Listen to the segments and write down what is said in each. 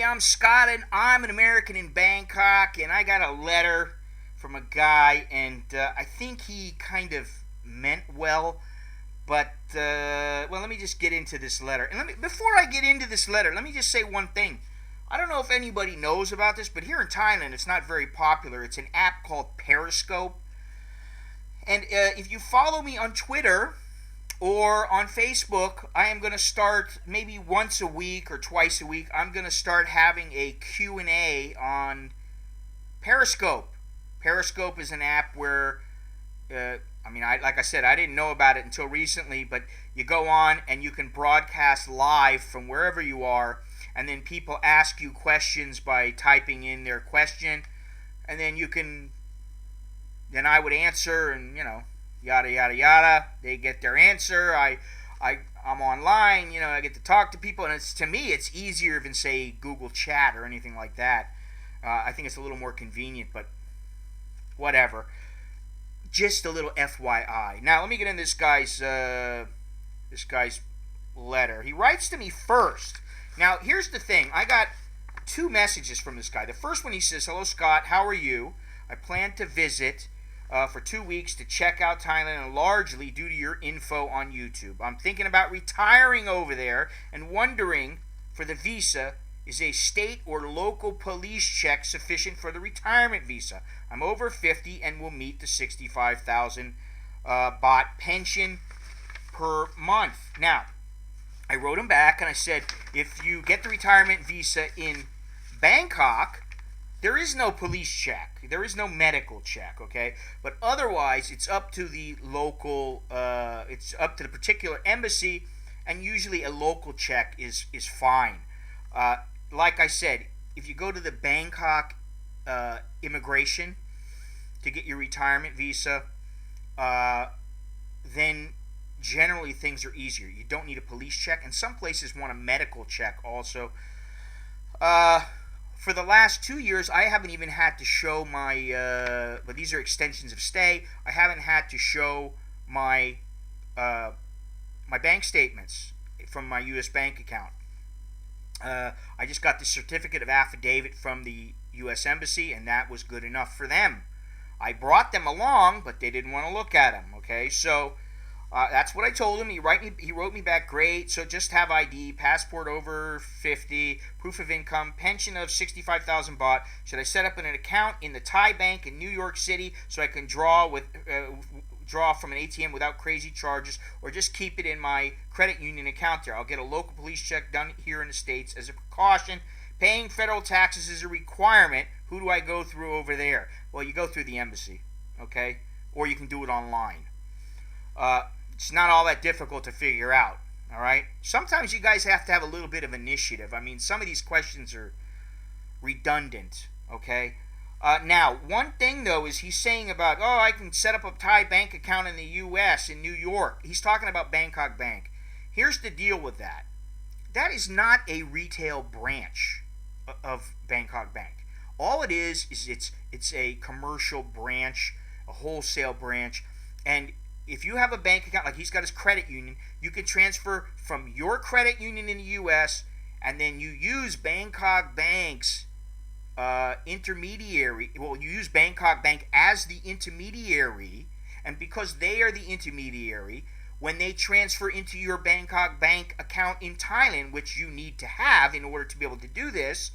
I'm Scott, and I'm an American in Bangkok, and I got a letter from a guy, and I think he kind of meant well, but, well, let me just get into this letter. And before I get into this letter, let me just say one thing. I don't know if anybody knows about this, but here in Thailand, it's not very popular. It's an app called Periscope. And if you follow me on Twitter or on Facebook, I am going to start maybe once a week or twice a week. I'm going to start having a Q&A on Periscope. Periscope is an app where, like I said, I didn't know about it until recently, but you go on and you can broadcast live from wherever you are, and then people ask you questions by typing in their question, and then I would answer, and yada yada yada. They get their answer. I'm online. I get to talk to people, and to me it's easier than say Google Chat or anything like that. I think it's a little more convenient, but whatever. Just a little FYI. Now let me get in this guy's letter. He writes to me first. Now here's the thing. I got two messages from this guy. The first one, he says, "Hello Scott, how are you? I plan to visit for 2 weeks to check out Thailand, and largely due to your info on YouTube. I'm thinking about retiring over there and wondering, for the visa, is a state or local police check sufficient for the retirement visa? I'm over 50 and will meet the 65,000 baht pension per month." Now, I wrote him back and I said, if you get the retirement visa in Bangkok, there is no police check. There is no medical check, okay? But otherwise, it's up to the local, it's up to the particular embassy, and usually a local check is fine. Like I said, if you go to the Bangkok immigration to get your retirement visa, then generally things are easier. You don't need a police check, and some places want a medical check also. For the last 2 years, I haven't even had to show my, but these are extensions of stay. I haven't had to show my my bank statements from my U.S. bank account. I just got the certificate of affidavit from the U.S. Embassy, and that was good enough for them. I brought them along, but they didn't want to look at them, okay? So that's what I told him. He wrote me back, great, so just have ID, passport over 50, proof of income, pension of 65,000 baht. Should I set up an account in the Thai bank in New York City so I can draw from an ATM without crazy charges, or just keep it in my credit union account there? I'll get a local police check done here in the States as a precaution. Paying federal taxes is a requirement. Who do I go through over there? Well, you go through the embassy, okay? Or you can do it online. It's not all that difficult to figure out, all right? Sometimes you guys have to have a little bit of initiative. I mean, some of these questions are redundant, okay? Now, one thing, though, is he's saying about, I can set up a Thai bank account in the U.S., in New York. He's talking about Bangkok Bank. Here's the deal with that. That is not a retail branch of Bangkok Bank. All it is it's a commercial branch, a wholesale branch, and if you have a bank account, like he's got his credit union, you can transfer from your credit union in the U.S., and then you use Bangkok Bank's intermediary. Well, you use Bangkok Bank as the intermediary, and because they are the intermediary, when they transfer into your Bangkok Bank account in Thailand, which you need to have in order to be able to do this,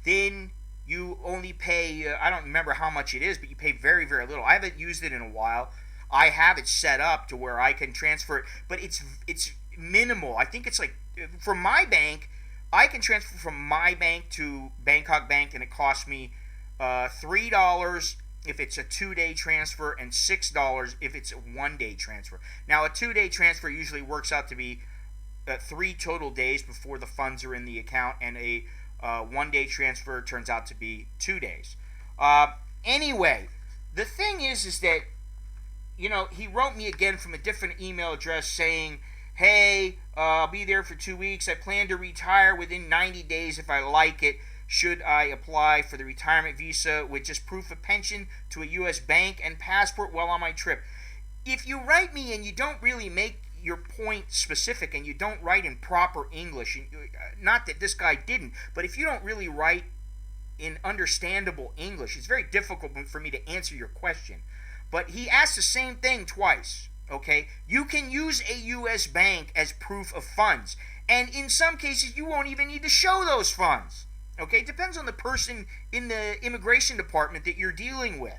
then you only pay, I don't remember how much it is, but you pay very, very little. I haven't used it in a while. I have it set up to where I can transfer it, but it's minimal. I think it's like, for my bank, I can transfer from my bank to Bangkok Bank, and it costs me $3 if it's a 2-day transfer and $6 if it's a 1-day transfer. Now, a 2-day transfer usually works out to be 3 total days before the funds are in the account, and a 1-day transfer turns out to be 2 days. Anyway, the thing is that, he wrote me again from a different email address saying, hey, I'll be there for 2 weeks. I plan to retire within 90 days if I like it. Should I apply for the retirement visa with just proof of pension to a U.S. bank and passport while on my trip? If you write me and you don't really make your point specific and you don't write in proper English, and not that this guy didn't, but if you don't really write in understandable English, it's very difficult for me to answer your question. But he asked the same thing twice. Okay, you can use a U.S. bank as proof of funds, and in some cases you won't even need to show those funds. Okay, it depends on the person in the immigration department that you're dealing with.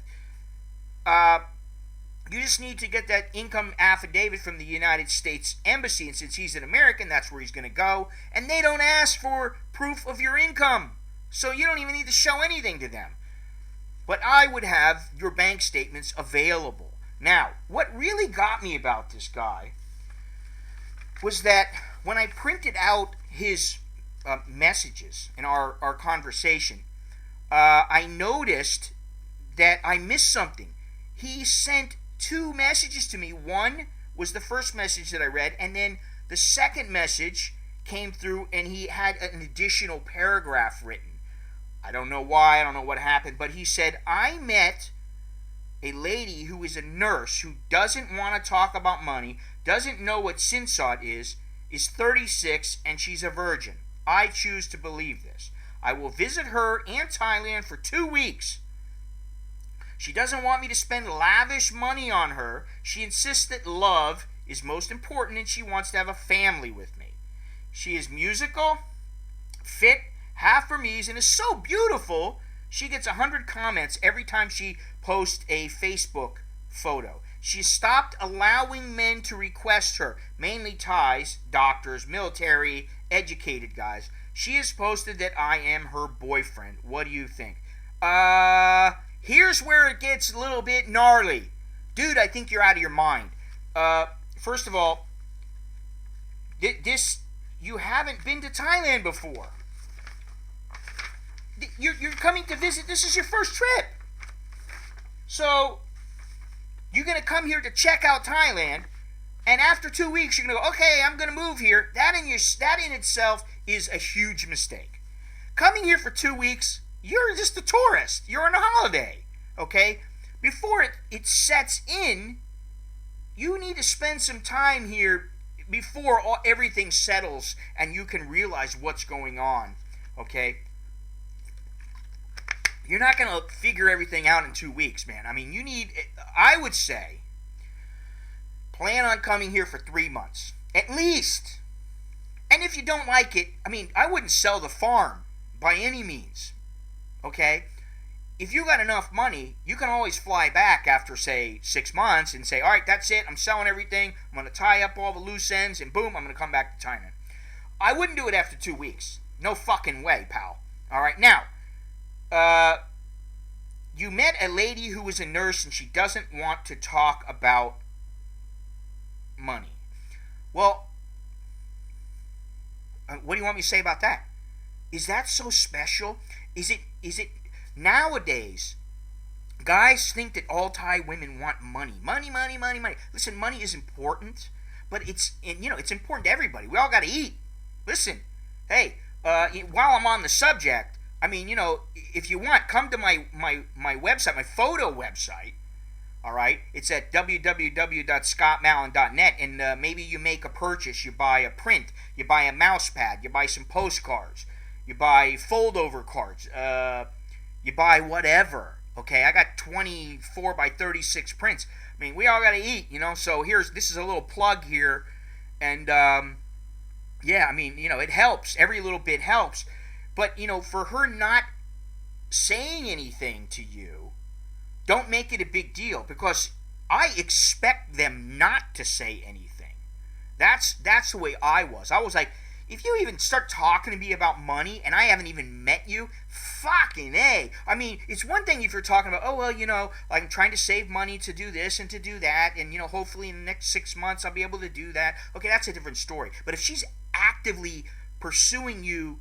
You just need to get that income affidavit from the United States Embassy, and since he's an American, that's where he's going to go, and they don't ask for proof of your income, so you don't even need to show anything to them. But I would have your bank statements available. Now, what really got me about this guy was that when I printed out his messages in our conversation, I noticed that I missed something. He sent 2 messages to me. One was the first message that I read, and then the second message came through and he had an additional paragraph written. I don't know why, I don't know what happened, but he said, I met a lady who is a nurse who doesn't want to talk about money, doesn't know what sinsod is 36, and she's a virgin. I choose to believe this. I will visit her and Thailand for 2 weeks. She doesn't want me to spend lavish money on her. She insists that love is most important and she wants to have a family with me. She is musical, fit, half Burmese, and is so beautiful. She gets 100 comments every time she posts a Facebook photo. She stopped allowing men to request her, mainly Thais, doctors, military, educated guys. She has posted that I am her boyfriend. What do you think? Here's where it gets a little bit gnarly. Dude, I think you're out of your mind. First of all, you haven't been to Thailand before. You're coming to visit. This is your first trip. So, you're going to come here to check out Thailand, and after 2 weeks, you're going to go, okay, I'm going to move here. That in itself is a huge mistake. Coming here for 2 weeks, you're just a tourist. You're on a holiday, okay? Before it sets in, you need to spend some time here before everything settles and you can realize what's going on, okay? You're not going to figure everything out in 2 weeks, man. I mean, I would say, plan on coming here for 3 months, at least. And if you don't like it, I mean, I wouldn't sell the farm by any means, okay? If you got enough money, you can always fly back after, say, 6 months and say, all right, that's it. I'm selling everything. I'm going to tie up all the loose ends, and boom, I'm going to come back to Thailand. I wouldn't do it after 2 weeks. No fucking way, pal. All right, now, you met a lady who was a nurse and she doesn't want to talk about money. Well, what do you want me to say about that? Is that so special? Is it nowadays, guys think that all Thai women want money. Money. Listen, money is important, but it's important to everybody. We all got to eat. Listen, hey, while I'm on the subject, I mean, if you want, come to my website, my photo website. All right, it's at www.scottmallon.net, and maybe you make a purchase. You buy a print, you buy a mouse pad, you buy some postcards, you buy fold-over cards, you buy whatever. Okay, I got 24 by 36 prints. I mean, we all got to eat, So this is a little plug here, and yeah, I mean, it helps. Every little bit helps. But, for her not saying anything to you, don't make it a big deal, because I expect them not to say anything. That's the way I was. I was like, if you even start talking to me about money and I haven't even met you, fucking A. I mean, it's one thing if you're talking about, oh, well, like I'm trying to save money to do this and to do that, and, hopefully in the next 6 months I'll be able to do that. Okay, that's a different story. But if she's actively pursuing you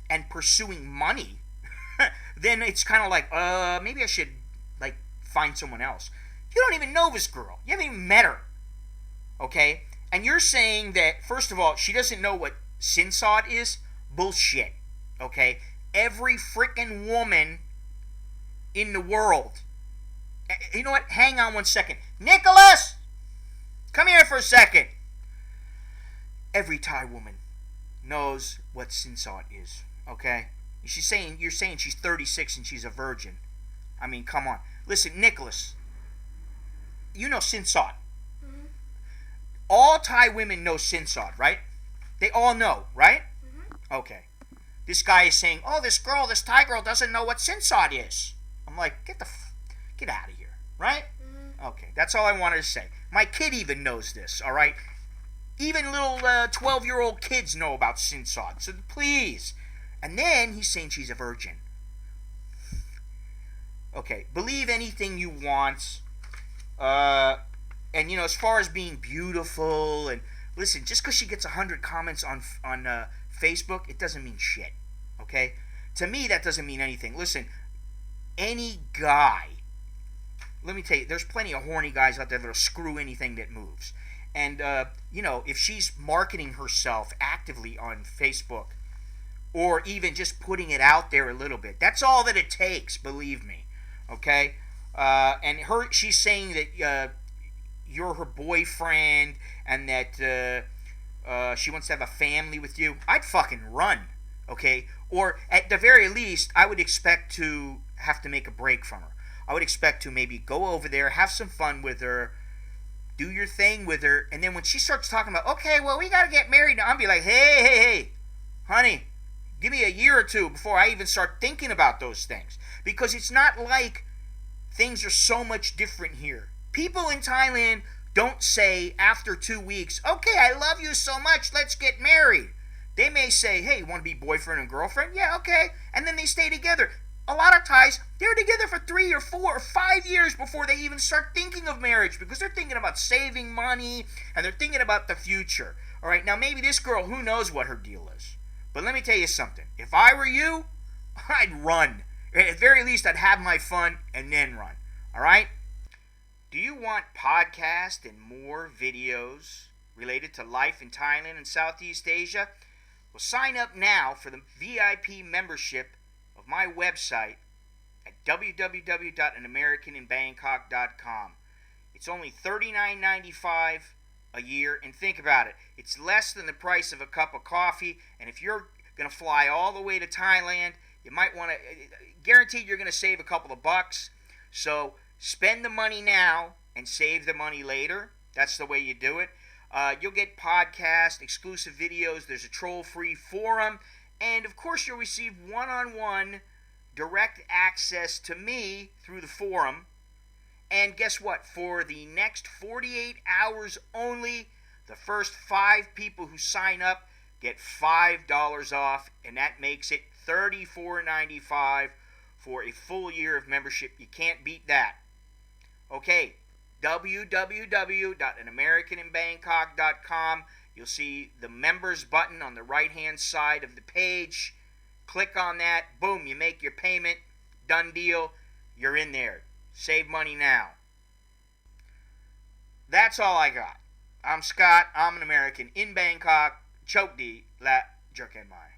and pursuing money, then it's kind of like, maybe I should, find someone else. You don't even know this girl. You haven't even met her. Okay? And you're saying that, first of all, she doesn't know what sinsod is? Bullshit. Okay? Every freaking woman in the world. You know what? Hang on one second. Nicholas! Come here for a second. every Thai woman knows what sin salt is, okay? You're saying she's 36 and she's a virgin. I mean, come on. Listen, Nicholas, you know sin salt. Mm-hmm. All Thai women know sin salt, right? They all know, right? Mm-hmm. Okay. This guy is saying, oh, this Thai girl doesn't know what sin salt is. I'm like, get out of here, right? Mm-hmm. Okay, that's all I wanted to say. My kid even knows this, all right? Even little 12-year-old kids know about sin salt, so please. And then he's saying she's a virgin. Okay, believe anything you want. And, as far as being beautiful, and listen, just because she gets 100 comments on Facebook, it doesn't mean shit, okay? To me, that doesn't mean anything. Listen, any guy, let me tell you, there's plenty of horny guys out there that'll screw anything that moves. And, if she's marketing herself actively on Facebook, or even just putting it out there a little bit, that's all that it takes, believe me, okay? And she's saying that you're her boyfriend and that she wants to have a family with you. I'd fucking run, okay? Or at the very least, I would expect to have to make a break from her. I would expect to maybe go over there, have some fun with her, do your thing with her, and then when she starts talking about, okay, well, we gotta get married now, I'll be like, hey, honey, give me a year or two before I even start thinking about those things. Because it's not like things are so much different here. People in Thailand don't say after 2 weeks, okay, I love you so much, let's get married. They may say, hey, you want to be boyfriend and girlfriend? Yeah, okay. And then they stay together. A lot of Thais, they're together for 3 or 4 or 5 years before they even start thinking of marriage, because they're thinking about saving money and they're thinking about the future. All right, now maybe this girl, who knows what her deal is. But let me tell you something. If I were you, I'd run. At the very least, I'd have my fun and then run. All right? Do you want podcasts and more videos related to life in Thailand and Southeast Asia? Well, sign up now for the VIP membership of my website at www.anamericaninbangkok.com. It's only $39.95 a year, and think about it. It's less than the price of a cup of coffee, and if you're going to fly all the way to Thailand, you might want to, guaranteed you're going to save a couple of bucks. So spend the money now and save the money later. That's the way you do it. You'll get podcasts, exclusive videos. There's a troll-free forum. And, of course, you'll receive one-on-one direct access to me through the forum. And guess what? For the next 48 hours only, the first 5 people who sign up get $5 off. And that makes it $34.95 for a full year of membership. You can't beat that. Okay, www.anamericaninbangkok.com. You'll see the members button on the right-hand side of the page. Click on that. Boom, you make your payment. Done deal. You're in there. Save money now. That's all I got. I'm Scott. I'm an American in Bangkok. Chok di la jerken mai.